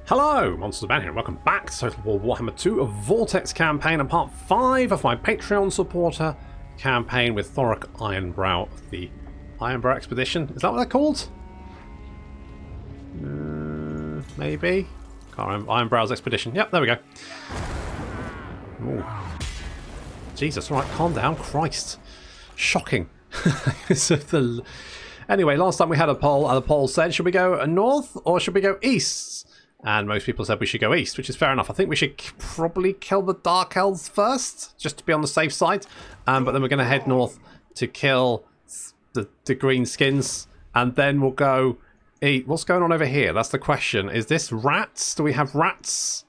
Hello, Monsters of Man here, and welcome back to Total War Warhammer 2 of Vortex Campaign and part 5 of my Patreon supporter campaign with Thorek Ironbrow, the Ironbrow Expedition. Is that what they're called? Maybe? Can't remember. Ironbrow's Expedition. Yep, there we go. Ooh. Jesus, alright, calm down. Christ. Shocking. Anyway, last time we had a poll, and the poll said, should we go north or should we go east? And most people said we should go east, which is fair enough. I think we should probably kill the Dark Elves first, just to be on the safe side. But then we're going to head north to kill the green skins, and then we'll go eat. What's going on over here? That's the question. Is this rats? Do we have rats?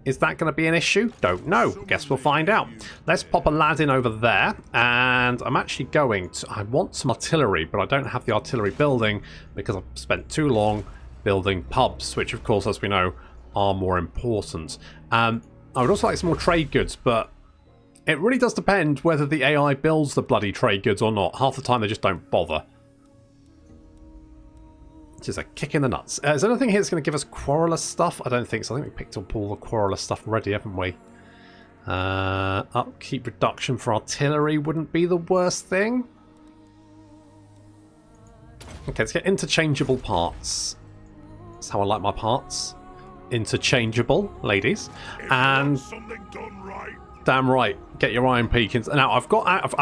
Is that going to be an issue? Don't know. Guess we'll find out. Let's pop a lad in over there. And I'm actually going to... I want some artillery, but I don't have the artillery building because I've spent too long building pubs, which of course, as we know, are more important. I would also like some more trade goods, but it really does depend whether the AI builds the bloody trade goods or not. Half the time they just don't bother. Which is a kick in the nuts. Is there anything here that's going to give us querulous stuff? I don't think so. I think we picked up all the querulous stuff already, haven't we? Upkeep reduction for artillery wouldn't be the worst thing. Okay, let's get interchangeable parts. That's how I like my parts. Interchangeable, ladies. And damn right, get your iron peak. Now I've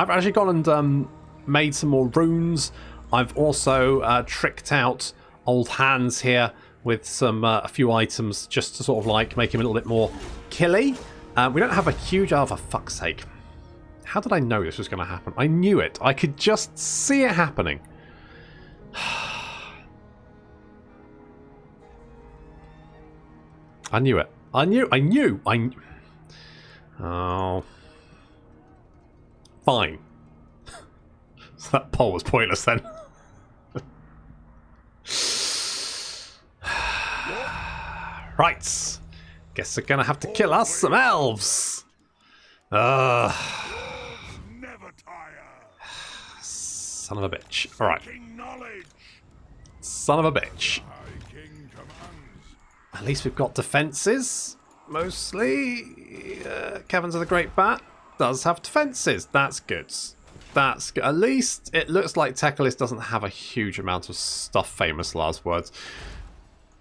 actually gone and made some more runes. I've also tricked out old hands here with some a few items just to sort of like make him a little bit more killy. We don't have a huge... Oh, for fuck's sake. How did I know this was going to happen? I knew it. I could just see it happening. I knew it. I knew. Oh. Fine. So that poll was pointless then. Right. Guess they're gonna have to kill us some elves. Never tire. Son of a bitch. Alright. Son of a bitch. At least we've got defences, mostly. Caverns of the Great Bat does have defences. That's good. That's good. At least it looks like Tehe doesn't have a huge amount of stuff, famous last words.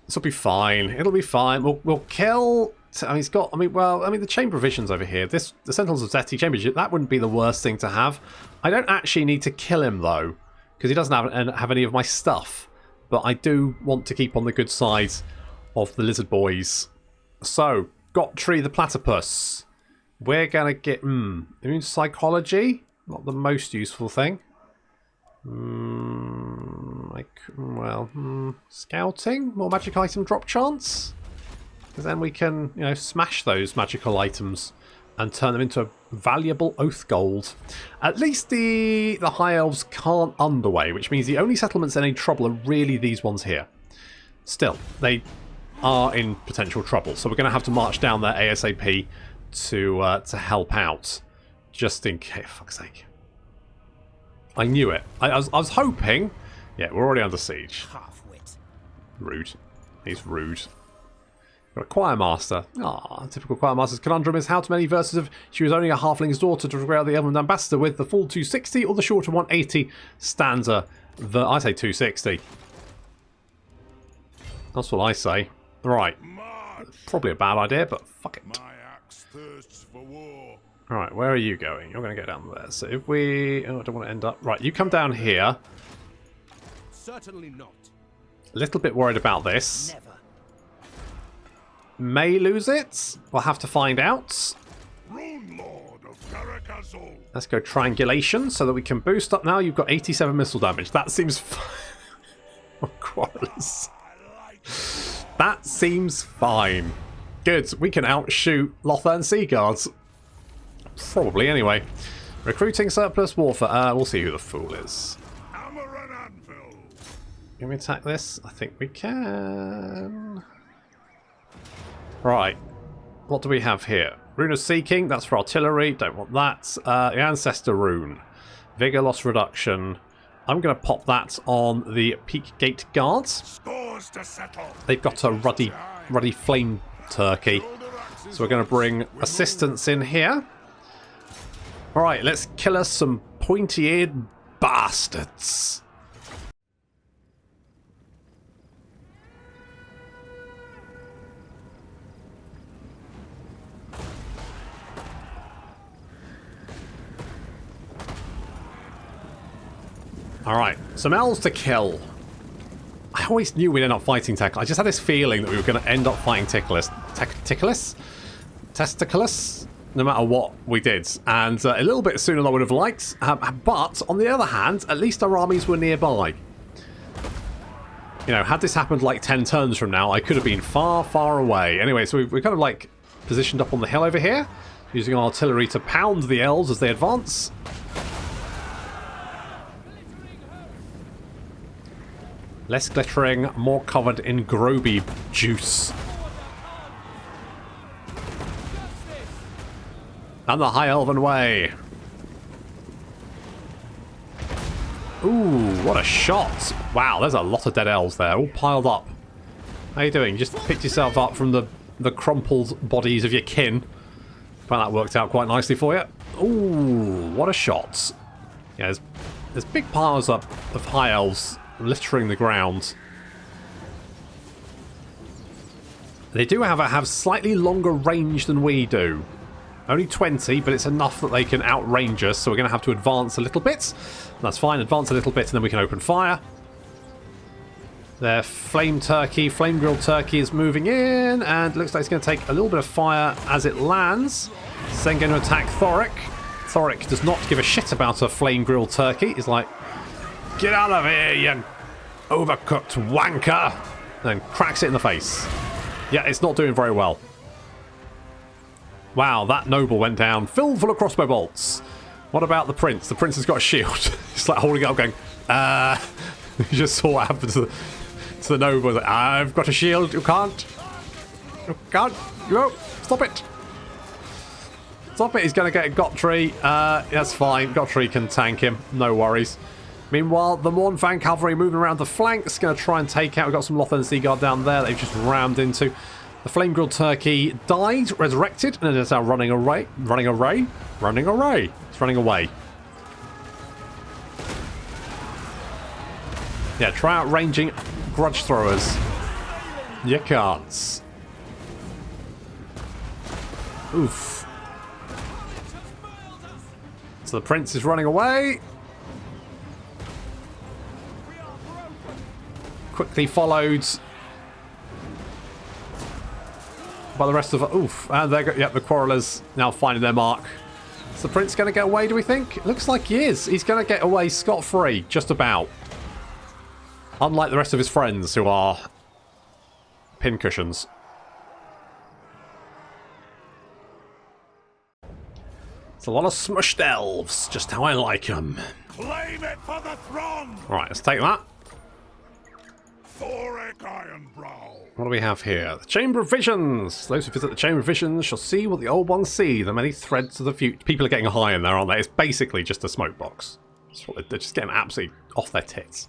This will be fine. It'll be fine. We'll kill... I mean, he's got... I mean, the Chamber of Visions over here. The Sentinels of Zeti Chamber, that wouldn't be the worst thing to have. I don't actually need to kill him, though, because he doesn't have any of my stuff. But I do want to keep on the good side of the lizard boys. So, got Tree the Platypus. We're gonna get immune psychology. Not the most useful thing. Scouting, more magic item drop chance. Because then we can, smash those magical items and turn them into valuable oath gold. At least the High Elves can't underway, which means the only settlements in any trouble are really these ones here. Still, they are in potential trouble, so we're going to have to march down there ASAP to help out, just in case. Fuck's sake! I knew it. I was hoping. Yeah, we're already under siege. Half-wit. Rude. He's rude. Got a choir master. Ah, typical choir master's conundrum is how many verses of she was only a halfling's daughter to regale the Elven ambassador with, the full 260 or the shorter 180 stanza. I say 260. That's what I say. Right. Probably a bad idea, but fuck it. Alright, where are you going? You're going to go down there. So if we... Oh, I don't want to end up... Right, you come down here. Certainly not. A little bit worried about this. Never. May lose it. We'll have to find out. Let's go triangulation so that we can boost up. Now you've got 87 missile damage. That seems... Querulous. That seems fine. Good. We can outshoot Lothern Sea Guards. Probably, anyway. Recruiting surplus warfare. We'll see who the fool is. Can we attack this? I think we can. Right. What do we have here? Rune of Seeking. That's for artillery. Don't want that. The Ancestor Rune. Vigor loss reduction. I'm going to pop that on the Peak Gate Guards. Scores to settle. They've got a ruddy flame turkey. So we're going to bring assistance in here. Alright, let's kill us some pointy-eared bastards. Alright, some elves to kill. I always knew we'd end up fighting Tech. I just had this feeling that we were going to end up fighting Testicles, no matter what we did. And a little bit sooner than I would have liked. But, on the other hand, at least our armies were nearby. You know, had this happened like 10 turns from now, I could have been far, far away. Anyway, so we're kind of like positioned up on the hill over here, using artillery to pound the elves as they advance. Less glittering, more covered in Groby juice. And the High Elven Way. Ooh, what a shot. Wow, there's a lot of dead elves there, all piled up. How you doing? Just picked yourself up from the crumpled bodies of your kin. Well, that worked out quite nicely for you. Ooh, what a shot. Yeah, there's big piles up of High Elves littering the ground. They do have slightly longer range than we do. Only 20, but it's enough that they can outrange us, so we're going to have to advance a little bit. That's fine, advance a little bit and then we can open fire. Their flame grilled turkey is moving in, and looks like it's going to take a little bit of fire as it lands. It's then going to attack Thorek. Thorek does not give a shit about a flame grilled turkey. He's like, get out of here, you overcooked wanker! Then cracks it in the face. Yeah, it's not doing very well. Wow, that noble went down filled full of crossbow bolts. What about the prince? The prince has got a shield. He's like holding it up going, You just saw what happened to the noble. Like, I've got a shield, you can't. You can't. No, stop it. Stop it, he's going to get a Gottree. That's fine, Gottree can tank him, no worries. Meanwhile, the Mournfang cavalry moving around the flanks, going to try and take out. We've got some Lothan Sea Guard down there they've just rammed into. The flame grilled turkey died, resurrected, and is now running away. It's running away. Yeah, try out ranging grudge throwers. You can't. Oof. So the prince is running away. Quickly followed by the rest of it. Oof. And there go. Yep, the quarrelers now finding their mark. Is the prince going to get away, do we think? It looks like he is. He's going to get away scot-free, just about. Unlike the rest of his friends, who are pincushions. It's a lot of smushed elves, just how I like them. Claim it for the throne! Alright, let's take that. Thorek Ironbrow. What do we have here? The Chamber of Visions. Those who visit the Chamber of Visions shall see what the old ones see. The many threads of the future. People are getting high in there, aren't they? It's basically just a smoke box. They're just getting absolutely off their tits.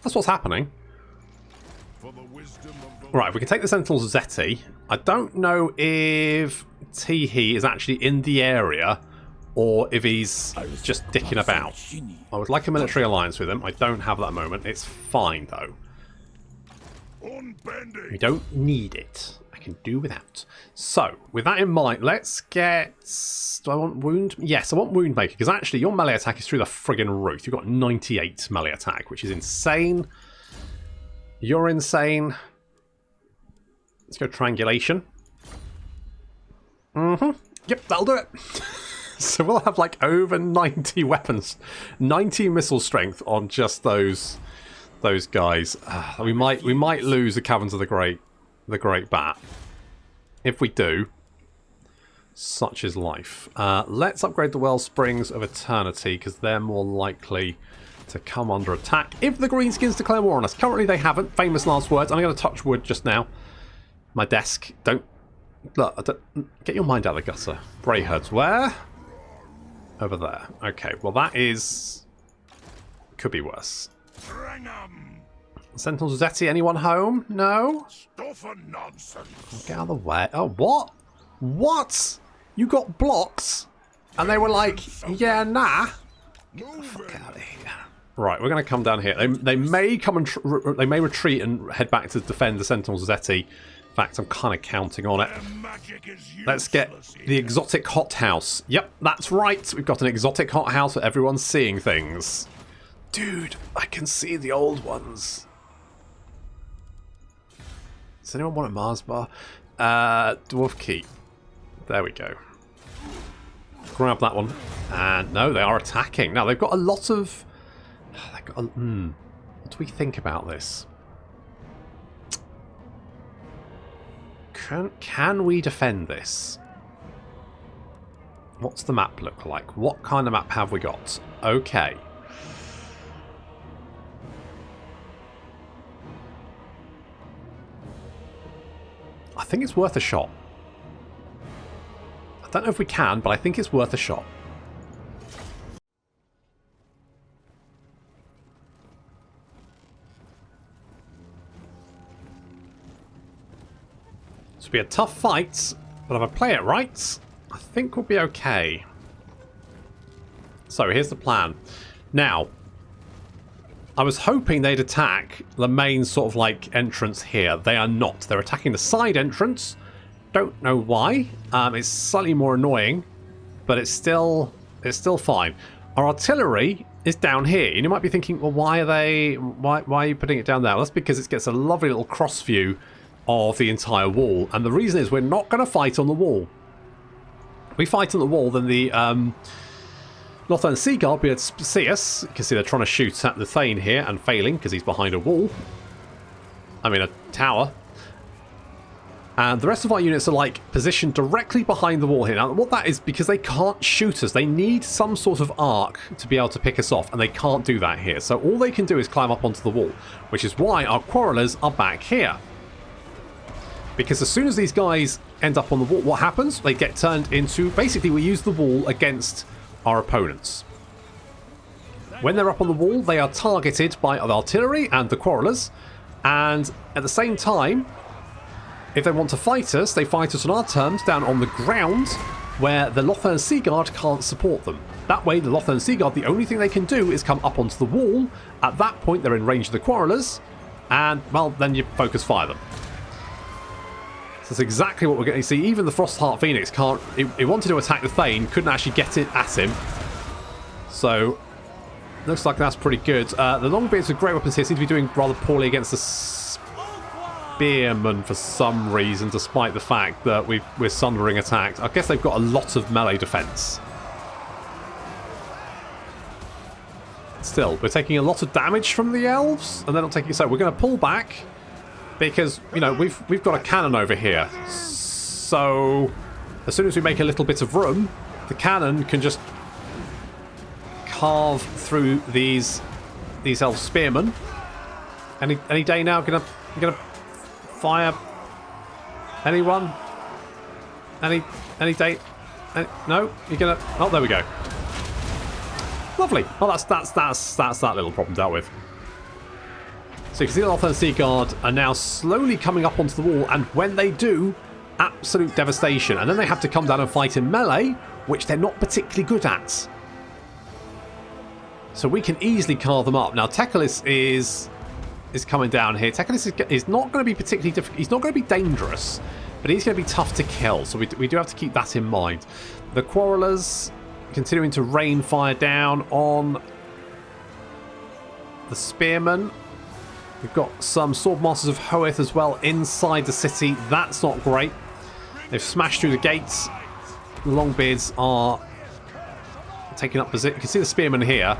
That's what's happening. For the wisdom of the Right, we can take the Sentinel's Zeti. I don't know if Tehe is actually in the area or if he's just dicking about. I would like a military alliance with him. I don't have that at the moment. It's fine, though. We don't need it. I can do without. So, with that in mind, let's get... Do I want wound? Yes, I want wound maker, because actually your melee attack is through the friggin' roof. You've got 98 melee attack, which is insane. You're insane. Let's go triangulation. Yep, that'll do it. So we'll have like over 90 weapons. 90 missile strength on just those guys. We might lose the Caverns of the Great Bat. If we do, such is life. Let's upgrade the Wellsprings of Eternity, because they're more likely to come under attack if the Greenskins declare war on us. Currently they haven't. Famous last words. I'm going to touch wood just now. My desk. Don't... Look, get your mind out of the gutter. Brayherds, where? Over there. Okay, well that is Could be worse. Bring 'em. Sentinels Zeti, anyone home? No? Stuff and nonsense. Get out of the way. Oh, what? What? You got blocks? And they were like, yeah, nah. Move Out of here. Right, we're going to come down here. They may come and they may retreat and head back to defend the Sentinels Zeti. In fact, I'm kind of counting on it. magic is Let's get the exotic hothouse. Yep, that's right. We've got an exotic hothouse where everyone's seeing things. Dude, I can see the old ones. Does anyone want a Mars bar? Dwarf Keep. There we go. Grab that one. And no, they are attacking. Now, they've got a lot of... What do we think about this? Can we defend this? What's the map look like? What kind of map have we got? Okay. I think it's worth a shot. I don't know if we can, but I think it's worth a shot. This will be a tough fight, but if I play it right, I think we'll be okay. So here's the plan. Now, I was hoping they'd attack the main sort of like entrance here. They are not. They're attacking the side entrance. Don't know why. It's slightly more annoying, but it's still fine. Our artillery is down here. And you might be thinking, well, why are you putting it down there? Well, that's because it gets a lovely little cross view of the entire wall. And the reason is we're not going to fight on the wall. If we fight on the wall, then the Lothern Sea Guard will be able to see us. You can see they're trying to shoot at the Thane here and failing because he's behind a wall. I mean, a tower. And the rest of our units are like positioned directly behind the wall here. Now, what that is, because they can't shoot us, they need some sort of arc to be able to pick us off, and they can't do that here. So all they can do is climb up onto the wall, which is why our quarrelers are back here. Because as soon as these guys end up on the wall, what happens? They get turned into... Basically, we use the wall against our opponents. When they're up on the wall, they are targeted by the artillery and the quarrelers. And at the same time, if they want to fight us, they fight us on our terms down on the ground where the Lothern Sea Guard can't support them. That way, the Lothern Sea Guard, the only thing they can do is come up onto the wall. At that point, they're in range of the quarrelers. And, well, then you focus fire them. That's exactly what we're going to see. Even the Frostheart Phoenix can't... It wanted to attack the Thane, couldn't actually get it at him. So, looks like that's pretty good. The Longbeards with great weapons here seem to be doing rather poorly against the Spearmen for some reason, despite the fact that we're sundering attacks. I guess they've got a lot of melee defense. Still, we're taking a lot of damage from the elves, and they're not taking... So, we're going to pull back... Because, you know, we've got a cannon over here. So, as soon as we make a little bit of room, the cannon can just carve through these elf spearmen. Any day now, gonna fire anyone? Any day? No, you're gonna. Oh, there we go. Lovely. Well, that's that little problem dealt with. So you can see the Lothern Sea Guard are now slowly coming up onto the wall, and when they do, absolute devastation. And then they have to come down and fight in melee, which they're not particularly good at. So we can easily carve them up. Now, Tehe is coming down here. Tehe is not going to be particularly difficult. He's not going to be dangerous, but he's going to be tough to kill. So we do have to keep that in mind. The Quarrelers continuing to rain fire down on the Spearmen. We've got some Swordmasters of Hoeth as well inside the city. That's not great. They've smashed through the gates. The Longbeards are taking up position. You can see the Spearmen here.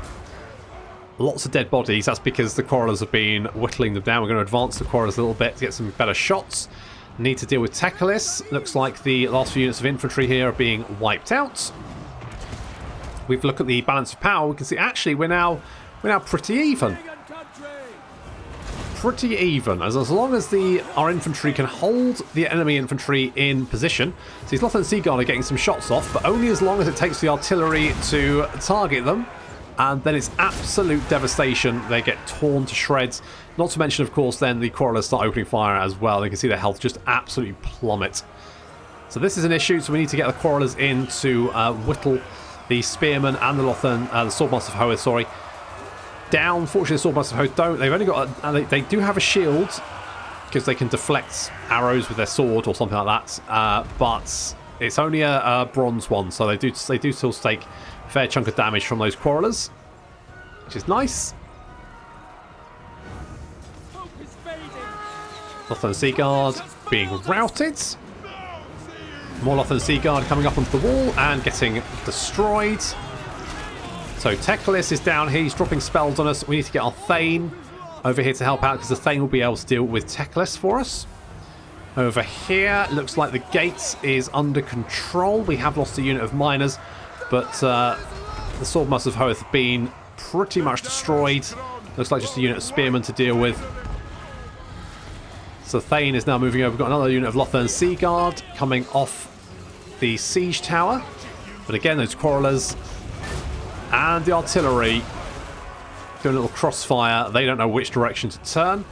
Lots of dead bodies. That's because the Quarrelers have been whittling them down. We're going to advance the Quarrelers a little bit to get some better shots. Need to deal with Tehe. Looks like the last few units of infantry here are being wiped out. We've looked at the balance of power. We can see actually we're now pretty even. Pretty even, as long as our infantry can hold the enemy infantry in position. So these Lothern Sea Guard are getting some shots off, but only as long as it takes the artillery to target them. and then it's absolute devastation. They get torn to shreds. Not to mention, of course, then the Quarrelers start opening fire as well. You can see their health just absolutely plummet. So this is an issue, so we need to get the Quarrelers in to whittle the Spearmen and the Lothern, the Swordmaster of Hoeth, sorry, down. Fortunately, the Swordmaster of Hoeth don't. They've only got they do have a shield because they can deflect arrows with their sword or something like that. But it's only a bronze one, so they do still take a fair chunk of damage from those Quarrelers, which is nice. Lothern Sea Guard being routed. More Lothern Sea Guard coming up onto the wall and getting destroyed. So Teclis is down here. He's dropping spells on us. We need to get our Thane over here to help out because the Thane will be able to deal with Teclis for us. Over here, looks like the gate is under control. We have lost a unit of miners, but the Swordmaster of Hoeth have been pretty much destroyed. Looks like just a unit of spearmen to deal with. So Thane is now moving over. We've got another unit of Lothern Sea Guard coming off the siege tower. But again, those Quarrelers and the artillery doing a little crossfire. They don't know which direction to turn.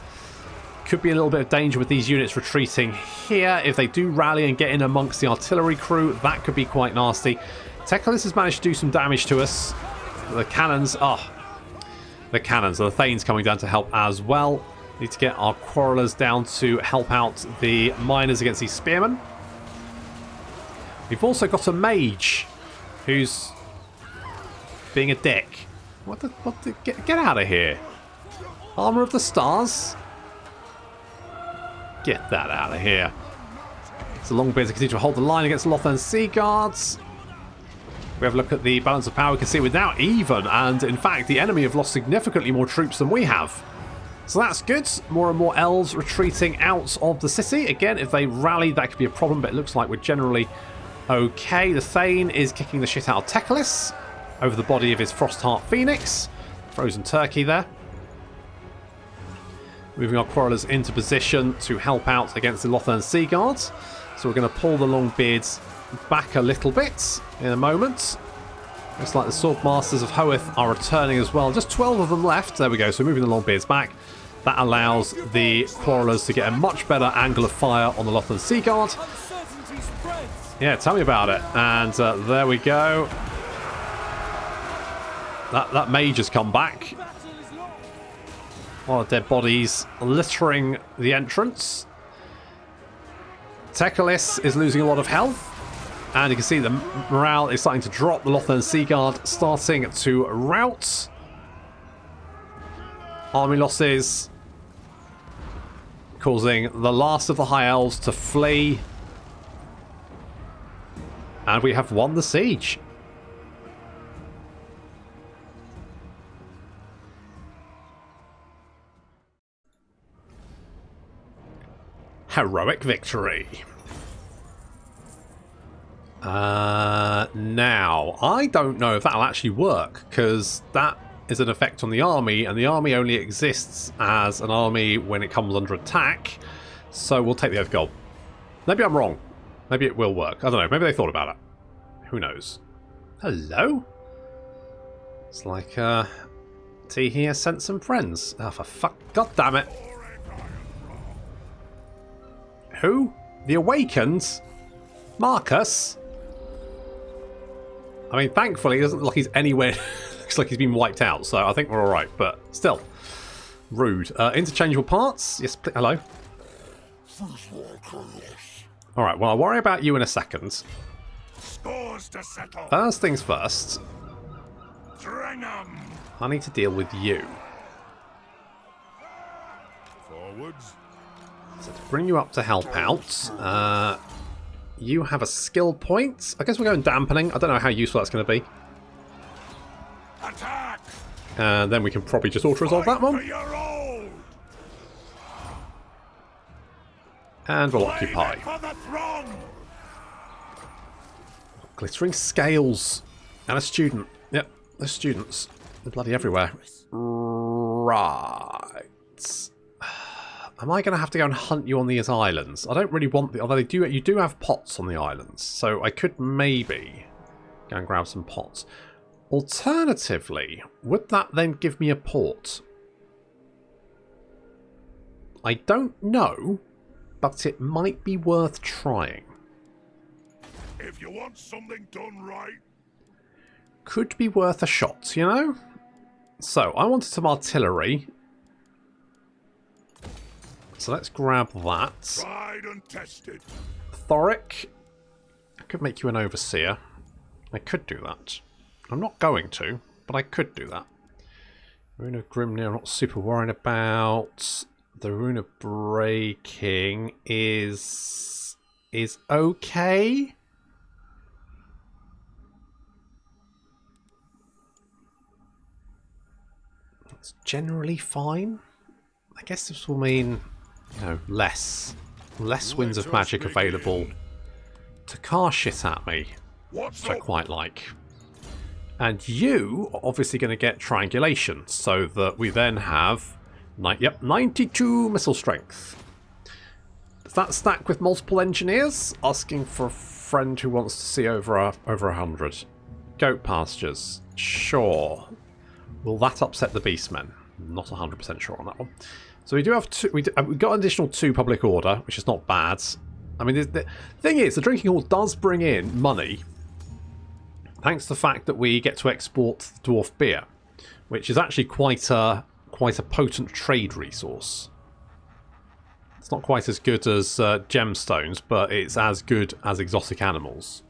Could be a little bit of danger with these units retreating here. If they do rally and get in amongst the artillery crew, that could be quite nasty. Teclis has managed to do some damage to us. The cannons, the cannons. So the Thane's coming down to help as well. Need to get our Quarrelers down to help out the miners against these spearmen. We've also got a mage who's being a dick. Get out of here. Armor of the Stars. Get that out of here. So Longbeards continue to hold the line against the Lothern Sea Guards. We have a look at the balance of power. We can see we're now even, and in fact the enemy have lost significantly more troops than we have. So that's good. More and more elves retreating out of the city. Again, if they rally, that could be a problem, but it looks like we're generally okay. The Thane is kicking the shit out of Teclis over the body of his Frostheart Phoenix. Frozen turkey there. Moving our Quarrelers into position to help out against the Lothern Sea Guards. So we're going to pull the Longbeards back a little bit in a moment. Looks like the Swordmasters of Hoeth are returning as well. Just 12 of them left. There we go. So moving the Longbeards back. That allows the Quarrelers to get a much better angle of fire on the Lothern Sea Guard. Yeah, tell me about it. And there we go. That mage has come back. A lot of dead bodies littering the entrance. Teclis is losing a lot of health. And you can see the morale is starting to drop. The Lothern Sea Guard starting to rout. Army losses causing the last of the High Elves to flee. And we have won the siege. Heroic victory. Now, I don't know if that'll actually work, because that is an effect on the army, and the army only exists as an army when it comes under attack. So we'll take the Oath Gold. Maybe I'm wrong. Maybe it will work. I don't know. Maybe they thought about it. Who knows? Hello? It's like Tehe has sent some friends. Oh, for fuck. God damn it. Who? The Awakened? Marcus? I mean, thankfully, it doesn't look like he's anywhere. Looks like he's been wiped out, so I think we're alright, but still. Rude. Interchangeable parts? Yes, hello. Alright, well, I'll worry about you in a second. Scores to settle. First things first. String 'em. I need to deal with you. Forwards. So to bring you up to help out, you have a skill point. I guess we're going dampening. I don't know how useful that's going to be. Attack. And then we can probably just auto-resolve that one. And we'll occupy. Glittering scales. And a student. Yep, there's students. They're bloody everywhere. Right. Am I going to have to go and hunt you on these islands? I don't really want the... Although you do have pots on the islands. So I could maybe go and grab some pots. Alternatively, would that then give me a port? I don't know, but it might be worth trying. If you want something done right, Could be worth a shot, you know? So, I wanted some artillery. So let's grab that. tried and tested. Thorek. I could make you an overseer. I could do that. I'm not going to, but I could do that. Rune of Grimnir, I'm not super worried about. The Rune of Breaking is okay. It's generally fine. I guess this will mean, you know, less winds of magic available to cast shit at me, What's which I up? quite like. And you are obviously going to get triangulation, so that we then have 92 missile strength. Does that stack with multiple engineers? Asking for a friend who wants to see over 100. Goat pastures. Sure. Will that upset the beastmen? Not 100% sure on that one. So we do have two. We got an additional 2 public order, which is not bad. I mean, the thing is, the drinking hall does bring in money, thanks to the fact that we get to export the dwarf beer, which is actually quite a potent trade resource. It's not quite as good as gemstones, but it's as good as exotic animals.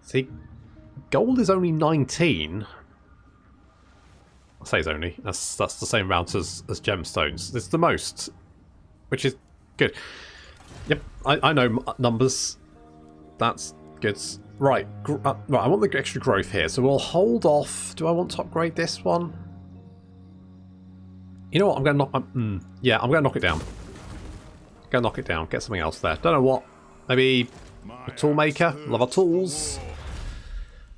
See, gold is only 19. I say it's only. That's the same amount as gemstones. It's the most, which is good. Yep, I know numbers. That's good. Right, right. I want the extra growth here, so we'll hold off. Do I want to upgrade this one? You know what? I'm going to knock. Yeah, I'm going to knock it down. Go knock it down. Get something else there. Don't know what. Maybe a tool maker. Love our tools.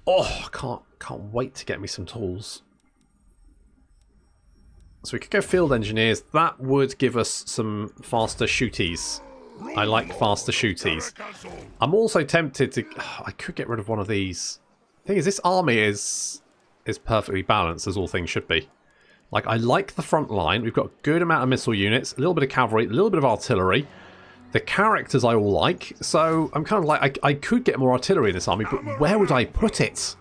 Oh, can't wait to get me some tools. So we could go field engineers. That would give us some faster shooties. I like faster shooties. I'm also tempted to... I could get rid of one of these. The thing is, this army is perfectly balanced, as all things should be. Like, I like the front line. We've got a good amount of missile units, a little bit of cavalry, a little bit of artillery. The characters I all like. So I'm kind of like, I could get more artillery in this army, but where would I put it?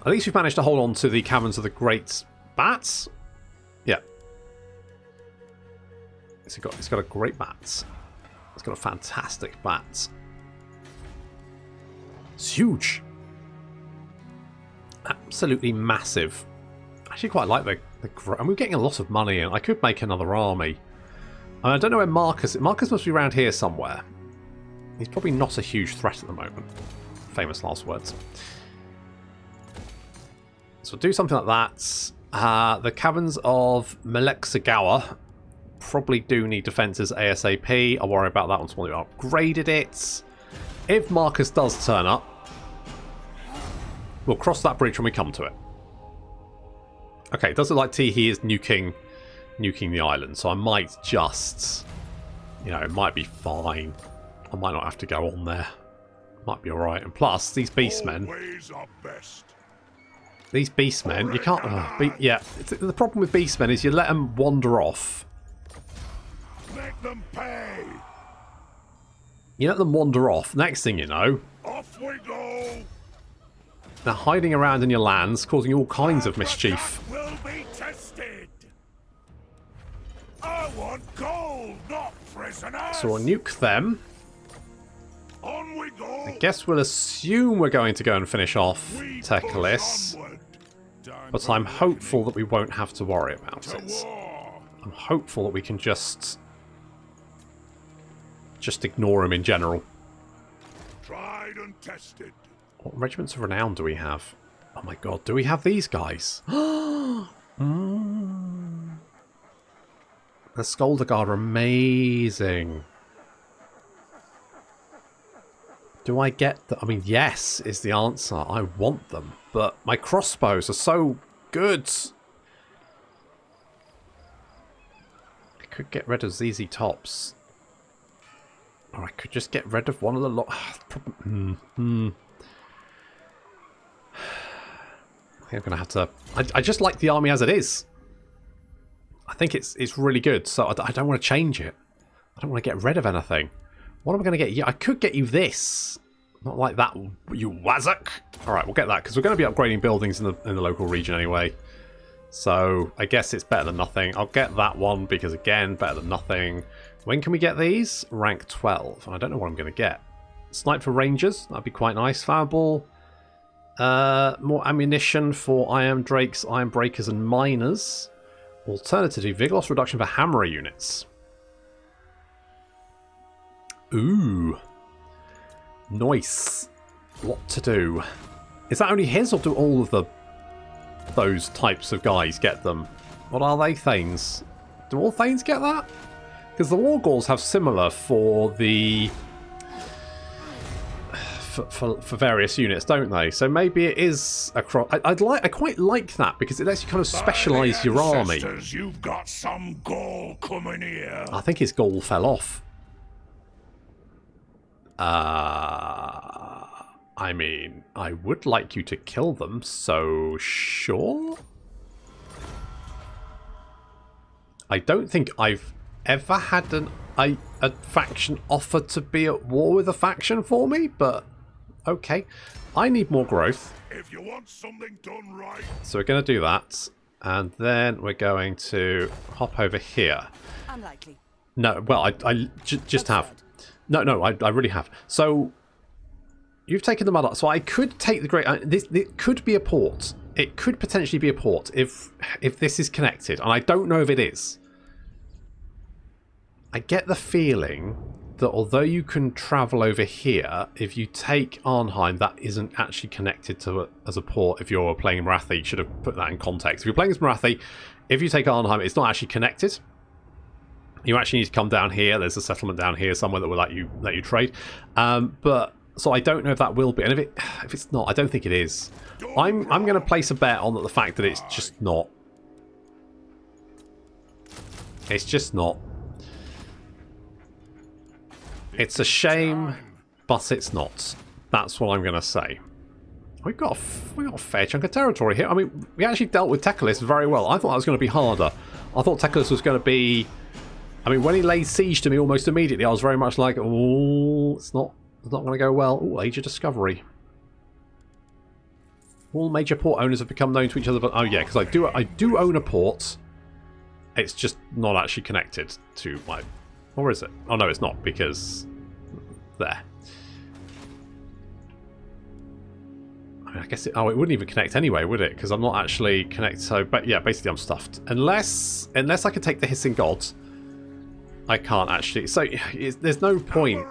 At least we've managed to hold on to the Caverns of the Great Bats. Yeah. It's got a great bat. It's got a fantastic bat. It's huge. Absolutely massive. I actually quite like the and we're getting a lot of money in. I could make another army. I don't know where Marcus... Marcus must be around here somewhere. He's probably not a huge threat at the moment. Famous last words. So we'll do something like that. The Caverns of Melexagawa probably do need defences ASAP. I'll worry about that once we've upgraded it. If Marcus does turn up, we'll cross that bridge when we come to it. Okay, it does look like Tehe is nuking the island, so I might just, you know, it might be fine. I might not have to go on there. Might be alright. And plus, these beastmen... These beastmen, you can't... yeah, the problem with beastmen is you let them wander off. Make them pay. You let them wander off. Next thing you know... Off we go. They're hiding around in your lands, causing all kinds of mischief. Will be tested. I want gold, not prisoners. So we'll nuke them. On we go. I guess we'll assume we're going to go and finish off Tehe, but I'm hopeful that we won't have to worry about it. I'm hopeful that we can just ignore him in general. Tried and tested. What regiments of renown do we have? Oh my god, do we have these guys? The Skolder Guard are amazing. Do I get them? I mean, yes is the answer. I want them. But my crossbows are so good. I could get rid of ZZ Tops. Or Or I could just get rid of one of the lot. I think I'm going to have to... I just like the army as it is. I think it's really good, so I don't want to change it. I don't want to get rid of anything. What am I going to get you? I could get you this. Not like that, you wazzock. Alright, we'll get that, because we're going to be upgrading buildings in the local region anyway. So, I guess it's better than nothing. I'll get that one, because again, better than nothing. When can we get these? Rank 12. I don't know what I'm going to get. Snipe for Rangers, that'd be quite nice. Fireball. More ammunition for Iron Drakes, Iron Breakers, and Miners. Alternatively, vigor loss reduction for Hammerer units. Ooh. Nice. What to do? Is that only his, or do all of those types of guys get them? What are they, Thanes? Do all Thanes get that? Because the Wargors have similar for the... For various units, don't they? So maybe it is across. I quite like that because it lets you kind of specialise your army. You've got some gall coming here. I think his gall fell off. I mean, I would like you to kill them, so sure. I don't think I've ever had a faction offer to be at war with a faction for me, but. Okay, I need more growth. If you want something done right. So we're going to do that. And then we're going to hop over here. Unlikely. No, well, I just have. No, I really have. So you've taken the mud up. So I could take the great... This could be a port. It could potentially be a port if this is connected. And I don't know if it is. I get the feeling that although you can travel over here, if you take Arnheim, that isn't actually connected to it as a port. If you're playing Marathi, you should have put that in context. If you're playing as Marathi, if you take Arnheim, it's not actually connected. You actually need to come down here. There's a settlement down here somewhere that will let you trade. But so I don't know if that will be, and if it's not, I don't think it is. I'm going to place a bet on the fact that it's just not. It's just not. It's a shame, but it's not. That's what I'm going to say. We've got a fair chunk of territory here. I mean, we actually dealt with Tehe very well. I thought that was going to be harder. I thought Tehe was going to be... I mean, when he laid siege to me almost immediately, I was very much like, oh, it's not going to go well. Oh, Age of Discovery. All major port owners have become known to each other. But, oh, yeah, because I do own a port. It's just not actually connected to my... Or is it? Oh, no, it's not, because... There. I mean, I guess it wouldn't even connect anyway, would it? Because I'm not actually connected, so... But, yeah, basically I'm stuffed. Unless I can take the Hissing Gods, I can't actually... So, there's no point.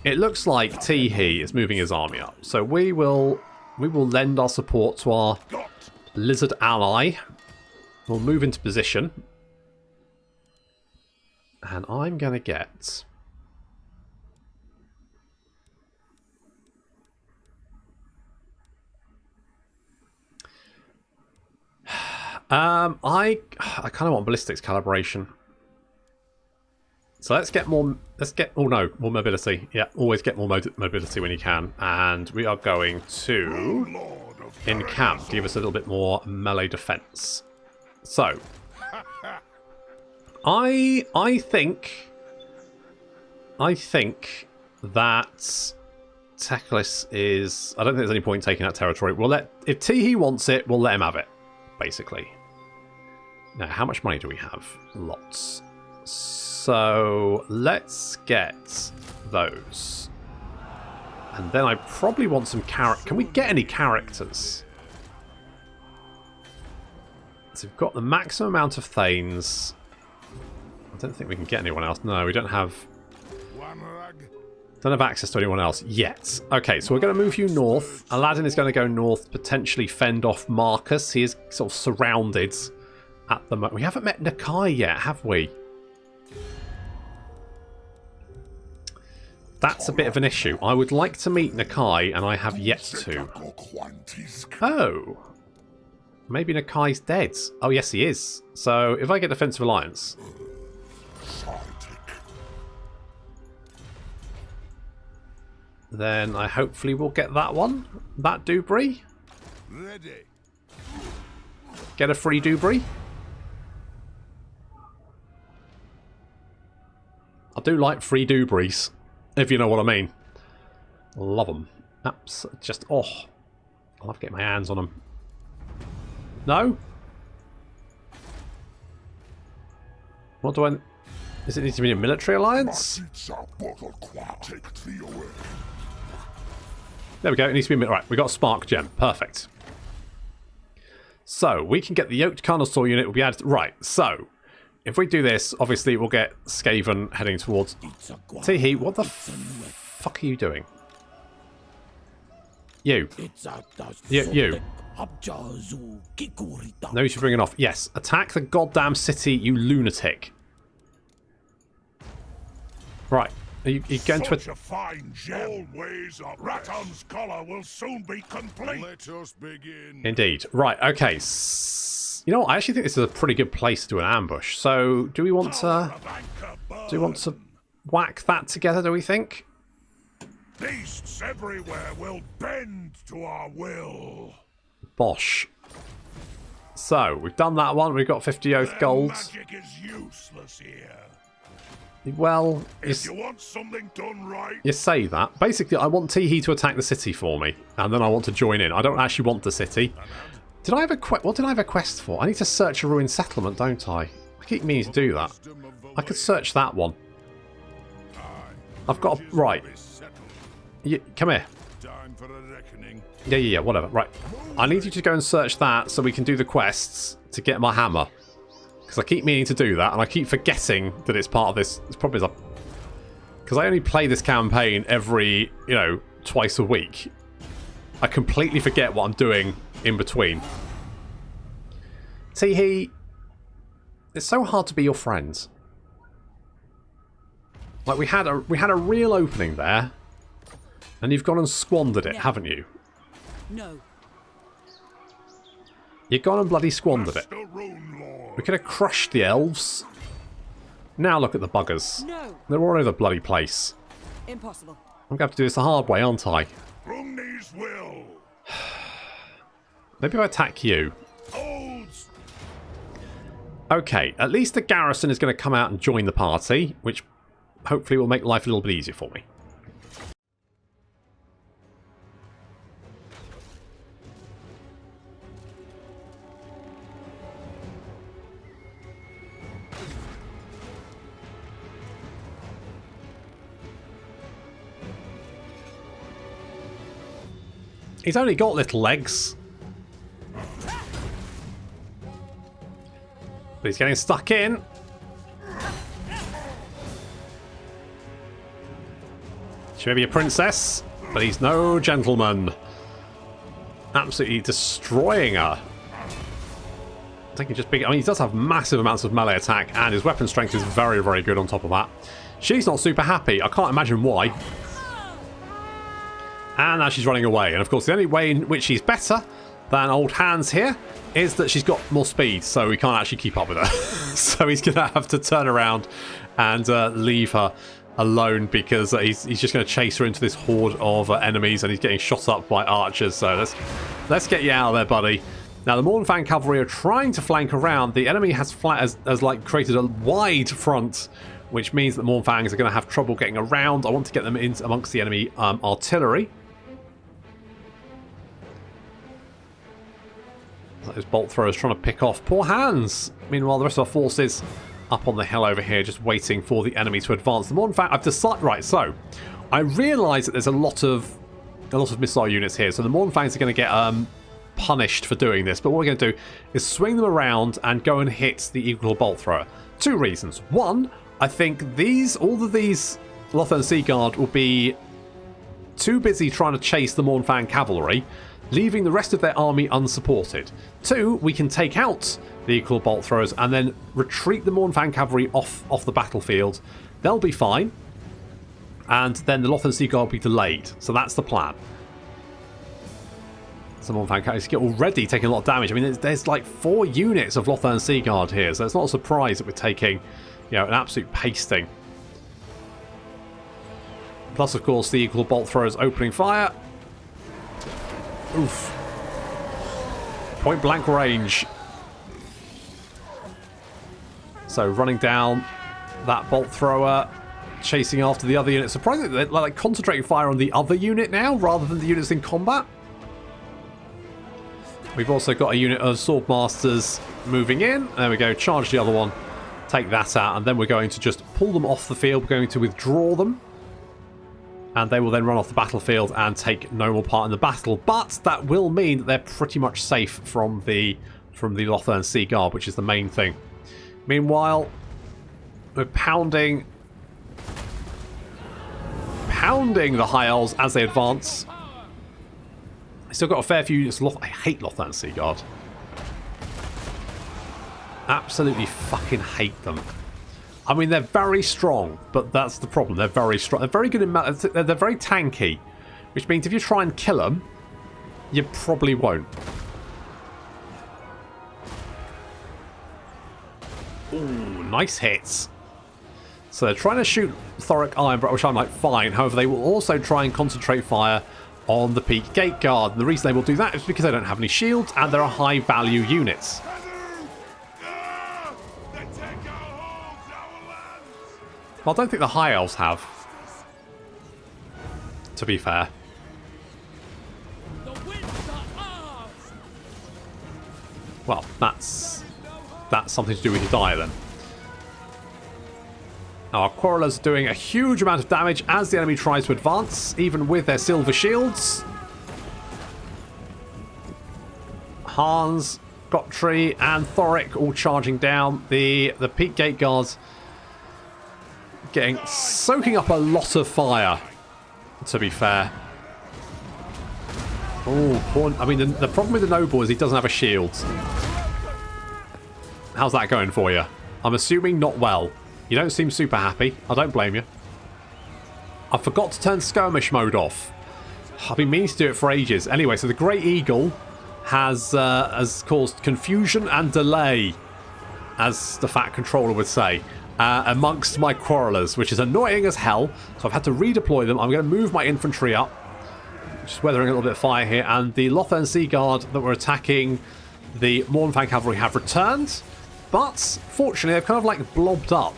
It looks like Tehe is moving his army up. So, we will lend our support to our lizard ally. We'll move into position. And I'm going to get... I kind of want ballistics calibration. So let's get more... more mobility. Yeah, always get more mobility when you can. And we are going to... in camp, give us a little bit more melee defense. So... I think that Tehe is... I don't think there's any point taking that territory. If Tehe wants it, we'll let him have it, basically. Now, how much money do we have? Lots. So let's get those. And then I probably want some character. Can we get any characters? So we've got the maximum amount of Thanes. I don't think we can get anyone else. No, we don't have access to anyone else yet. Okay, so we're going to move you north. Aladdin is going to go north, potentially fend off Marcus. He is sort of surrounded at the moment. We haven't met Nakai yet, have we? That's a bit of an issue. I would like to meet Nakai, and I have yet to. Oh. Maybe Nakai's dead. Oh, yes, he is. So, if I get Defensive Alliance... then I hopefully will get that one. That Dubry. Ready. Get a free Dubry. I do like free Dubrys, if you know what I mean. Love them. That's just, oh, I love getting my hands on them. No? What do I... Does it need to be a military alliance? There we go, it needs to be... Right, we got a Spark Gem. Perfect. So, we can get the Yoked Carnosaur unit. Will be added... Right, so... If we do this, obviously we'll get Skaven heading towards... Tehe, what the fuck are you doing? You. You. No, you should bring it off. Yes, attack the goddamn city, you lunatic. Right. Are you going to... Such a fine gem. Always a Raton's collar will soon be complete. Let us begin. Indeed. Right, okay. You know what? I actually think this is a pretty good place to do an ambush. So, do we want to... Do we want to whack that together, do we think? Beasts everywhere will bend to our will. Bosh. So, we've done that one. We've got 50 oath gold. Magic is useless here. Well, if you want something done right... You say that. Basically, I want Tehe to attack the city for me. And then I want to join in. I don't actually want the city. Did I have a quest? What did I have a quest for? I need to search a ruined settlement, don't I? I keep meaning to do that. I could search that one. I've got a... Right. Come here. Yeah, whatever. Right. I need you to go and search that so we can do the quests to get my hammer. Because I keep meaning to do that, and I keep forgetting that it's part of this. It's probably... Because I only play this campaign every, you know, twice a week. I completely forget what I'm doing in between. Tehe, it's so hard to be your friends. Like we had a real opening there, and you've gone and squandered it, haven't you? No. You've gone and bloody squandered it. We could have crushed the elves. Now look at the buggers. No. They're all over the bloody place. Impossible. I'm going to have to do this the hard way, aren't I? Brumney's will. Maybe if I attack you. Okay, at least the garrison is going to come out and join the party, which hopefully will make life a little bit easier for me. He's only got little legs. But he's getting stuck in. She may be a princess, but he's no gentleman. Absolutely destroying her. Taking just big... I mean, he does have massive amounts of melee attack, and his weapon strength is very, very good on top of that. She's not super happy. I can't imagine why. And now she's running away. And of course, the only way in which she's better than old Hans here is that she's got more speed, so we can't actually keep up with her. So he's going to have to turn around and leave her alone, because he's just going to chase her into this horde of enemies, and he's getting shot up by archers. So let's get you out of there, buddy. Now, the Mournfang cavalry are trying to flank around. The enemy has like created a wide front, which means that Mournfangs are going to have trouble getting around. I want to get them in amongst the enemy artillery. Those bolt throwers trying to pick off poor Hans. Meanwhile, the rest of our forces up on the hill over here, just waiting for the enemy to advance. The Mournfang, I've decided, right, so I realise that there's a lot of missile units here, so the Mournfangs are going to get punished for doing this. But what we're going to do is swing them around and go and hit the equal bolt thrower. Two reasons. One, I think all of these Lothern Sea Guard will be too busy trying to chase the Mournfang cavalry, leaving the rest of their army unsupported. Two, we can take out the equal bolt throwers and then retreat the Mournfang cavalry off the battlefield. They'll be fine, and then the Lothern Sea Guard will be delayed. So that's the plan. Some Mournfang cavalry is already taking a lot of damage. I mean, there's like 4 units of Lothern Sea Guard here, so it's not a surprise that we're taking, you know, an absolute pasting. Plus, of course, the equal bolt throwers opening fire. Oof. Point blank range. So running down that bolt thrower, chasing after the other unit. Surprisingly, they're like concentrating fire on the other unit now rather than the units in combat. We've also got a unit of Swordmasters moving in. There we go, charge the other one. Take that out, and then we're going to just pull them off the field. We're going to withdraw them. And they will then run off the battlefield and take no more part in the battle. But that will mean that they're pretty much safe from the Lothern Sea Guard, which is the main thing. Meanwhile, we're pounding the High Elves as they advance. Still got a fair few units. I hate Lothern Sea Guard. Absolutely fucking hate them. I mean, they're very strong, but that's the problem. They're very strong. They're very good in... They're very tanky, which means if you try and kill them, you probably won't. Ooh, nice hits. So they're trying to shoot Thorek Ironbrow, which I'm like, fine. However, they will also try and concentrate fire on the Peak Gate Guard. And the reason they will do that is because they don't have any shields and they're high-value units. Well, I don't think the High Elves have, to be fair. Well, that's something to do with your diet then. Our Quarrelers are doing a huge amount of damage as the enemy tries to advance, even with their silver shields. Hans, Gottry, and Thorek all charging down. The Peak Gate Guards soaking up a lot of fire, to be fair. Oh, I mean, the problem with the Noble is he doesn't have a shield. How's that going for you? I'm assuming not well. You don't seem super happy. I don't blame you. I forgot to turn skirmish mode off. I've been meaning to do it for ages. Anyway, so the Great Eagle has caused confusion and delay, as the Fat Controller would say, amongst my Quarrelers, which is annoying as hell. So I've had to redeploy them. I'm going to move my infantry up. Just weathering a little bit of fire here. And the Lothern Sea Guard that were attacking the Mournfang Cavalry have returned. But, fortunately, they've kind of like blobbed up.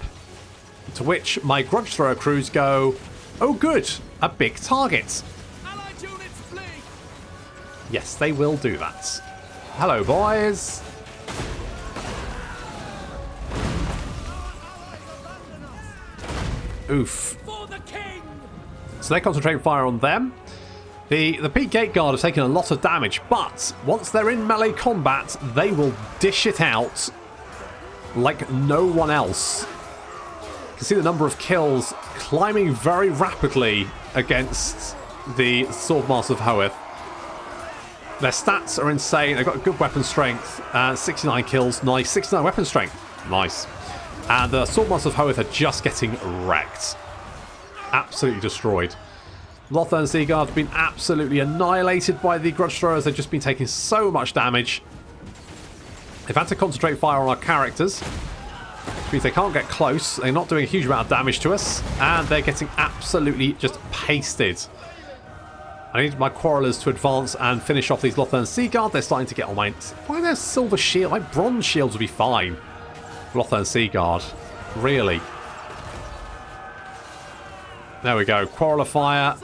To which my Grudge Thrower crews go, oh good, a big target. Allied units flee. Yes, they will do that. Hello, boys. Oof. For the king. So they're concentrating fire on them. The Peak Gate Guard have taken a lot of damage, but once they're in melee combat, they will dish it out like no one else. You can see the number of kills climbing very rapidly against the Swordmaster of Hoeth. Their stats are insane. They've got good weapon strength. 69 kills. Nice. 69 weapon strength. Nice. And the Swordmaster of Hoeth are just getting wrecked. Absolutely destroyed. Lothern Sea Guard have been absolutely annihilated by the Grudge Throwers. They've just been taking so much damage. They've had to concentrate fire on our characters, which means they can't get close. They're not doing a huge amount of damage to us, and they're getting absolutely just pasted. I need my Quarrelers to advance and finish off these Lothern Sea Guard. They're starting to get on my... Why are there silver shield? My bronze shields would be fine. Lothern Sea Guard. Really? There we go. Quarreler fire.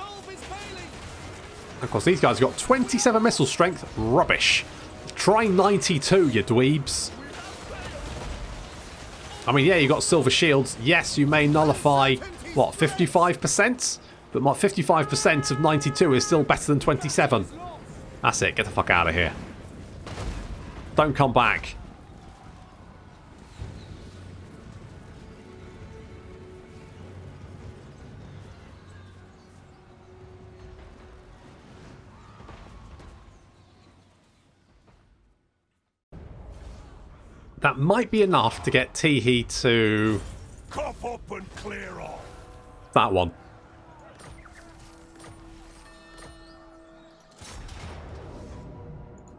Of course, these guys have got 27 missile strength. Rubbish. Try 92, you dweebs. I mean, yeah, you got silver shields. Yes, you may nullify, what, 55%? But my 55% of 92 is still better than 27. That's it. Get the fuck out of here. Don't come back. That might be enough to get Tehe to... Cop up and clear off. That one.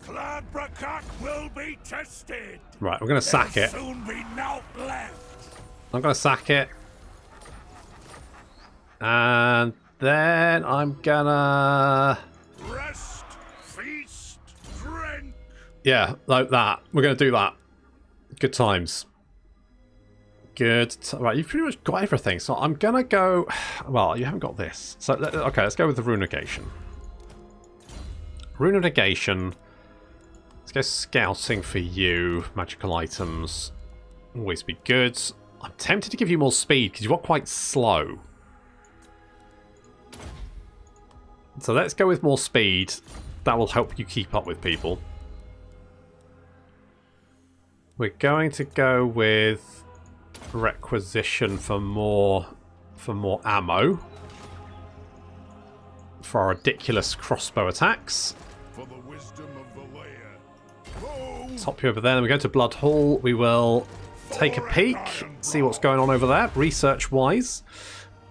Clan Brakak will be tested. Right, we're going to sack it. There'll soon be naught left. I'm going to sack it. And then I'm gonna... Rest, feast, drink. Yeah, like that. We're gonna do that. Good times. Right, you've pretty much got everything. So I'm gonna go... Well, you haven't got this. So, okay, let's go with the Rune Negation. Rune Negation. Let's go scouting for you. Magical items. Always be good. I'm tempted to give you more speed because you are quite slow. So let's go with more speed. That will help you keep up with people. We're going to go with requisition for more ammo for our ridiculous crossbow attacks. For the wisdom of the layer. Top you over there. Then we go to Blood Hall. We will take a peek, see what's going on over there, research-wise.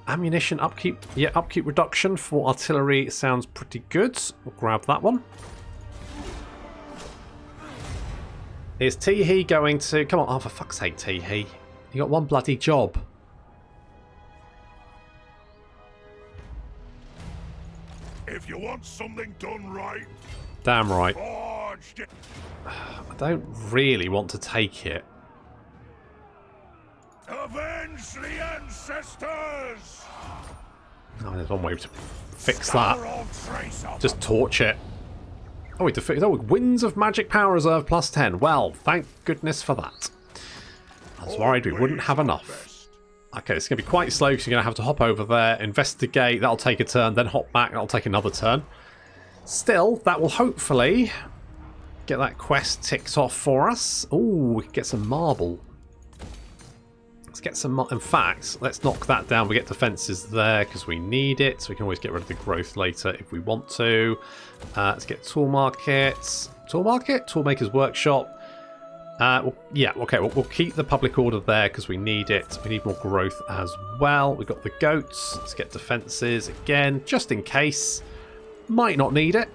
Ammunition upkeep. Yeah, upkeep reduction for artillery sounds pretty good. We'll grab that one. Is Tehe going to... Come on, oh, for fuck's sake, Tehe. You got one bloody job. If you want something done right, Damn right. forged it. I don't really want to take it. Avenge the ancestors. Oh, there's one way to fix that. Scour all trace of Just torch it. Oh, we defeated... Oh, Winds of Magic Power Reserve plus 10. Well, thank goodness for that. I was worried we wouldn't have enough. Okay, it's going to be quite slow because you're going to have to hop over there, investigate, that'll take a turn, then hop back, that'll take another turn. Still, that will hopefully get that quest ticked off for us. Ooh, we can get some marble. Let's get some... In fact, let's knock that down. We get defences there because we need it. So we can always get rid of the growth later if we want to. Let's get tool markets. Tool market? Toolmaker's workshop. Yeah, okay, we'll keep the public order there because we need it. We need more growth as well. We've got the goats. Let's get defences again, just in case. Might not need it.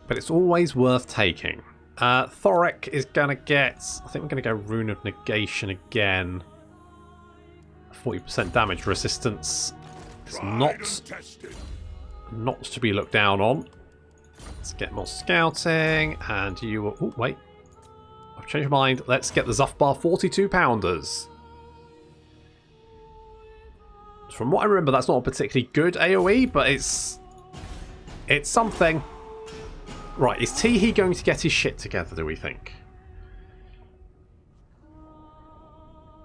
But it's always worth taking. Thorek is going to get... I think we're going to go Rune of Negation again. 40% damage resistance. It's not to be looked down on. Let's get more scouting, and you will... Oh, wait. I've changed my mind. Let's get the Zuffbar 42-pounders. From what I remember, that's not a particularly good AoE, but it's something. Right, is Tehe going to get his shit together, do we think?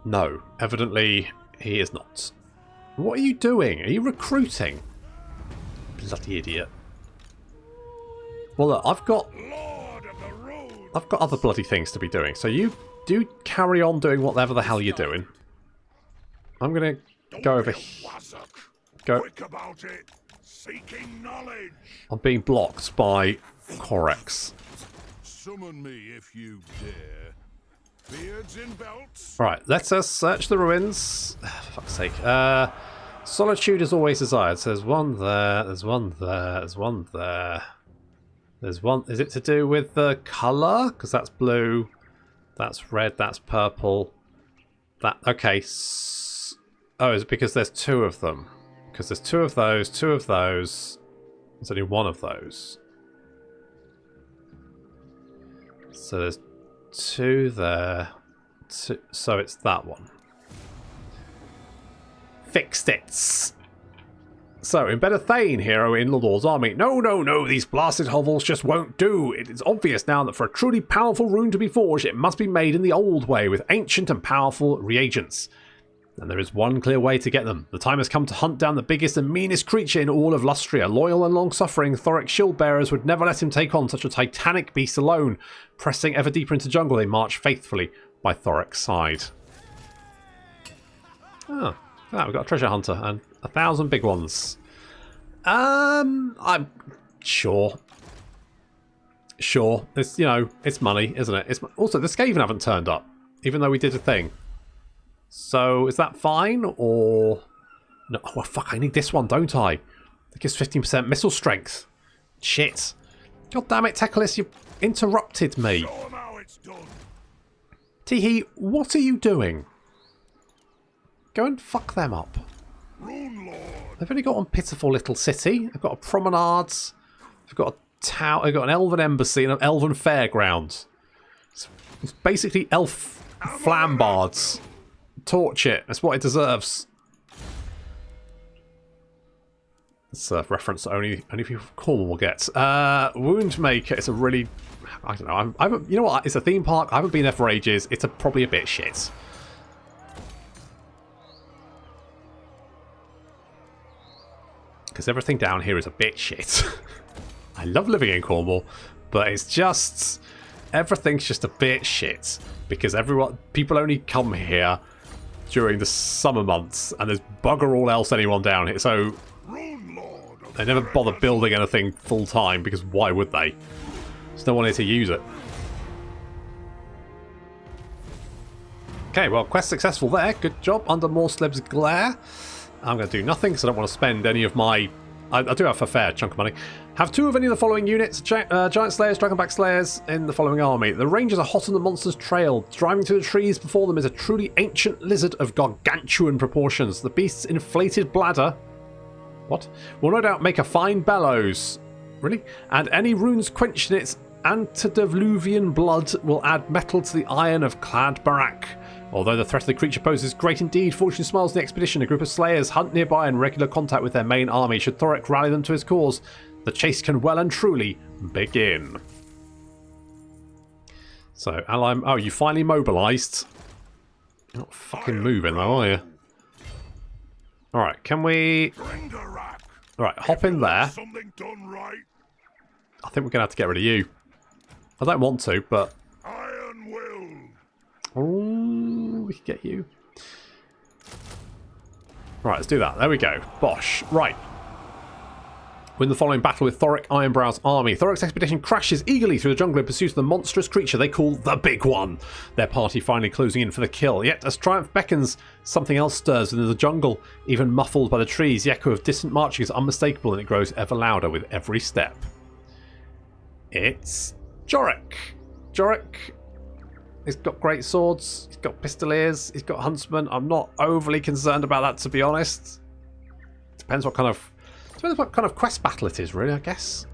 No, evidently he is not. What are you doing? Are you recruiting? Bloody idiot. Well, look, I've got other bloody things to be doing, so you do carry on doing whatever the hell you're doing. I'm gonna go over here. Quick about it. Seeking knowledge. I'm being blocked by Corex. Summon me if you dare. Beards in belts. Right, let us search the ruins. For fuck's sake. Solitude is always desired. So there's one there, there's one there, there's one there. There's one... Is it to do with the colour? Because that's blue. That's red, that's purple. That... Okay. Oh, is it because there's two of them? Because there's two of those, two of those. There's only one of those. So there's two there. Two, so it's that one. Fixed it. So, in better Thane, hero in Lord's army. No, no, no, these blasted hovels just won't do. It is obvious now that for a truly powerful rune to be forged, it must be made in the old way, with ancient and powerful reagents. And there is one clear way to get them. The time has come to hunt down the biggest and meanest creature in all of Lustria. Loyal and long-suffering, Thorek shield-bearers would never let him take on such a titanic beast alone. Pressing ever deeper into jungle, they march faithfully by Thorek's side. Ah, we've got a treasure hunter and 1,000 big ones. I'm sure. Sure, it's, you know, it's money, isn't it? It's also the Skaven haven't turned up, even though we did a thing. So is that fine or no? Oh fuck! I need this one, don't I? That gives 15% missile strength. Shit! God damn it, Tekalis, you interrupted me. Show 'em how it's done. Tehe, what are you doing? Go and fuck them up. Rune Lord. They've only got one pitiful little city. They've got a promenade. They've got a tower. They've got an elven embassy and an elven fairground. It's basically elf flambards. Torch it. That's what it deserves. It's a reference that only people from Cornwall will get. Woundmaker. It's a really... I don't know. I haven't, you know what? It's a theme park. I haven't been there for ages. It's probably a bit shit. Because everything down here is a bit shit. I love living in Cornwall, but it's just... everything's just a bit shit. Because people only come here during the summer months, and there's bugger all else anyone down here. So they never bother building anything full time, because why would they? There's no one here to use it. Okay, well, quest successful there. Good job. Under Morsleb's glare. I'm going to do nothing because I don't want to spend any of my... I do have a fair chunk of money. Have 2 of any of the following units. Giant Slayers, Dragonback Slayers in the following army. The Rangers are hot on the monster's trail. Driving through the trees before them is a truly ancient lizard of gargantuan proportions. The beast's inflated bladder... what? Will no doubt make a fine bellows. Really? And any runes quenched in its antediluvian blood will add metal to the iron of Clad Barak. Although the threat of the creature poses great indeed, fortune smiles in the expedition. A group of slayers hunt nearby in regular contact with their main army. Should Thorek rally them to his cause, the chase can well and truly begin. So, ally... oh, you finally mobilised. You're not fucking moving though, are you? Alright, can we... alright, hop in there. Something done right. I think we're going to have to get rid of you. I don't want to, but... Iron will. oh, we can get you. Right, let's do that. There we go. Bosh. Right. Win the following battle with Thorek Ironbrow's army. Thorek's expedition crashes eagerly through the jungle in pursuit of the monstrous creature they call the Big One. Their party finally closing in for the kill. Yet, as triumph beckons, something else stirs within the jungle. Even muffled by the trees, the echo of distant marching is unmistakable, and it grows ever louder with every step. It's Jorek. Jorek. He's got great swords. He's got pistoliers. He's got huntsmen. I'm not overly concerned about that, to be honest. Depends what kind of quest battle it is, really, I guess.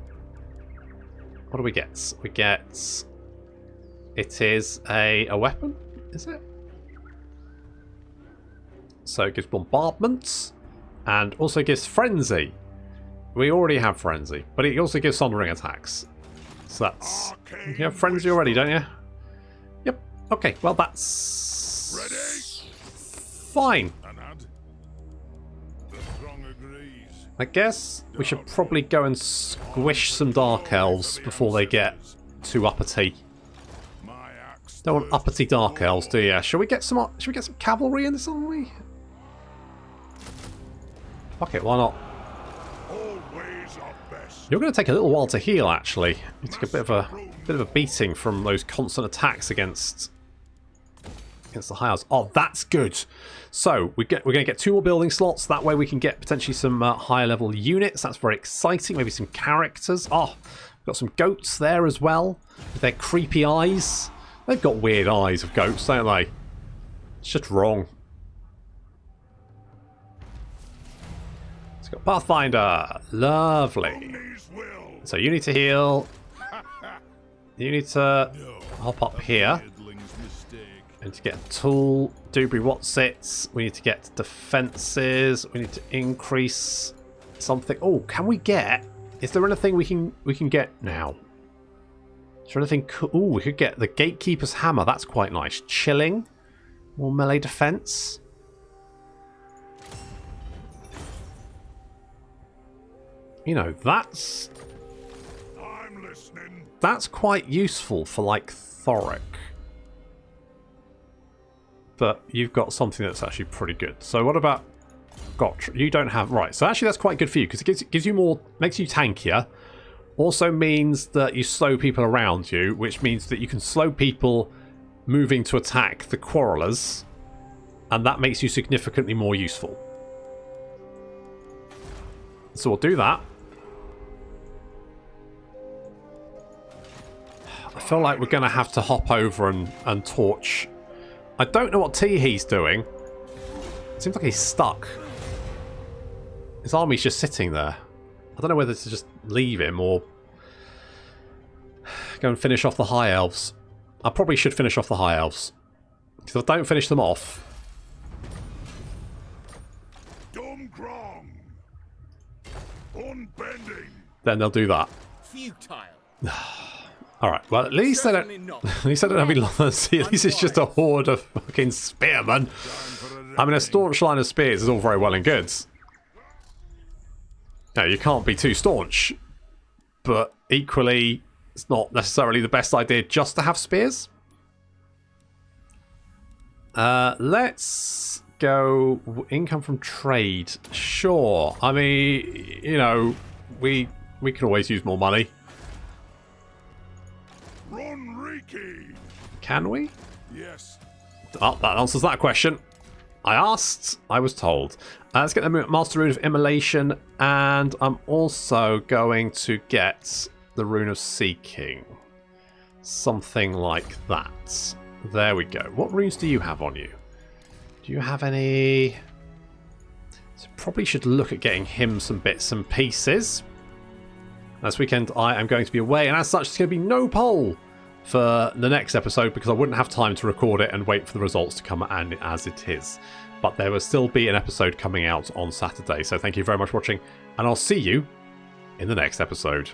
What do we get? We get... it is a weapon, is it? So it gives bombardments and also gives frenzy. We already have frenzy, but it also gives sundering attacks. So that's... you have frenzy already, don't you? Yep. Okay, well that's... Ready? fine. I guess we should probably go and squish some Dark Elves before they get too uppity. Don't want uppity Dark Elves, do you? Should we get some cavalry in this army? Fuck it, why not? You're going to take a little while to heal, actually. You took a bit of a beating from those constant attacks against the high elves. Oh, that's good. So we're going to get 2 more building slots. That way we can get potentially some higher level units. That's very exciting. Maybe some characters. Oh, we've got some goats there as well with their creepy eyes. They've got weird eyes of goats, don't they? It's just wrong. It's got Pathfinder. Lovely. So you need to heal. You need to hop up here. We need to get a tool. Dubry Watsits. We need to get defenses. We need to increase something. Oh, can we get... is there anything we can get now? Is there anything... oh, we could get the Gatekeeper's Hammer. That's quite nice. Chilling. More melee defense. You know, that's... I'm listening. That's quite useful for, like, Thorek. But you've got something that's actually pretty good. So what about... Gotcha. You don't have... right, so actually that's quite good for you, because it gives you more... makes you tankier. Also means that you slow people around you, which means that you can slow people moving to attack the Quarrelers, and that makes you significantly more useful. So we'll do that. I feel like we're going to have to hop over and torch... I don't know what Tehe's doing. It seems like he's stuck. His army's just sitting there. I don't know whether to just leave him or go and finish off the High Elves. I probably should finish off the High Elves. Because if I don't finish them off... Dumgrong. Unbending. then they'll do that. Futile. Alright, well at least I don't... Certainly not. At least I don't have any lots. At least it's just a horde of fucking spearmen. I mean, a staunch line of spears is all very well and good. No, you can't be too staunch. But equally, it's not necessarily the best idea just to have spears. Let's go income from trade. Sure. I mean, you know, we can always use more money. Run, Riki. Can we? Yes. Oh, that answers that question. I asked, I was told. Let's get the Master Rune of Immolation, and I'm also going to get the Rune of Seeking. Something like that. There we go. What runes do you have on you? Do you have any... So probably should look at getting him some bits and pieces. This weekend I am going to be away, and as such there's going to be no poll for the next episode because I wouldn't have time to record it and wait for the results to come and as it is. But there will still be an episode coming out on Saturday, so thank you very much for watching, and I'll see you in the next episode.